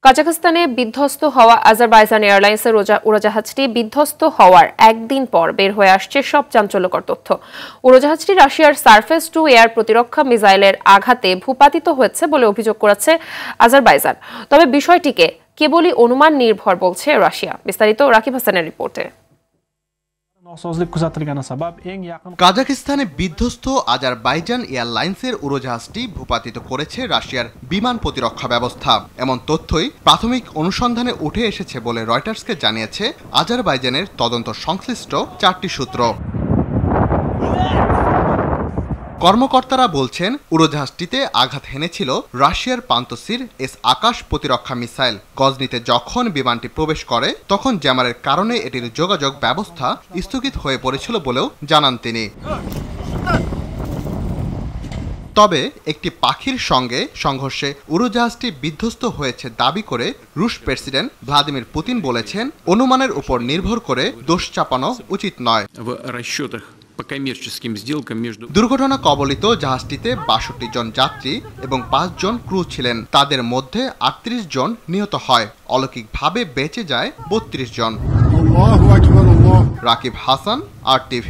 কাজাখস্তানে বিধ্বস্ত হওয়া আজারবাইজান এয়ারলাইন্সের উড়োজাহাজটি বিধ্বস্ত হওয়ার একদিন পর বের হয়ে আসছে সব চাঞ্চল্যকর তথ্য। উড়োজাহাজটি রাশিয়ার সারফেস টু এয়ার প্রতিরক্ষা মিসাইলের আঘাতে ভূপাতিত হয়েছে বলে অভিযোগ করেছে আজারবাইজান। তবে বিষয়টিকে কেবলই অনুমান নির্ভর বলছে রাশিয়া। বিস্তারিত রাকিব হাসানের রিপোর্টে। কাজাখস্তানে বিধ্বস্ত আজারবাইজান এয়ারলাইন্সের উড়োজাহাজটি ভূপাতিত করেছে রাশিয়ার বিমান প্রতিরক্ষা ব্যবস্থা। এমন তথ্যই প্রাথমিক অনুসন্ধানে উঠে এসেছে বলে রয়টার্সকে জানিয়েছে আজারবাইজানের তদন্ত সংশ্লিষ্ট 4টি সূত্র। কর্মকর্তারা বলছেন, উড়োজাহাজটিতে আঘাত হেনেছিল রাশিয়ার পান্তসির এস আকাশ প্রতিরক্ষা মিসাইল। গজনিতে যখন বিমানটি প্রবেশ করে তখন জ্যামারের কারণে এটির যোগাযোগ ব্যবস্থা স্থগিত হয়ে পড়েছিল বলেও জানান তিনি। তবে একটি পাখির সঙ্গে সংঘর্ষে উড়োজাহাজটি বিধ্বস্ত হয়েছে দাবি করে রুশ প্রেসিডেন্ট ভ্লাদিমির পুতিন বলেছেন, অনুমানের উপর নির্ভর করে দোষ চাপানো উচিত নয়। দুর্ঘটনা কবলিত জাহাজটিতে 62 জন যাত্রী এবং 5 জন ক্রু ছিলেন। তাদের মধ্যে 38 জন নিহত হয়। অলৌকিকভাবে বেঁচে যায় 32 জন। রাকিব হাসান, RTV।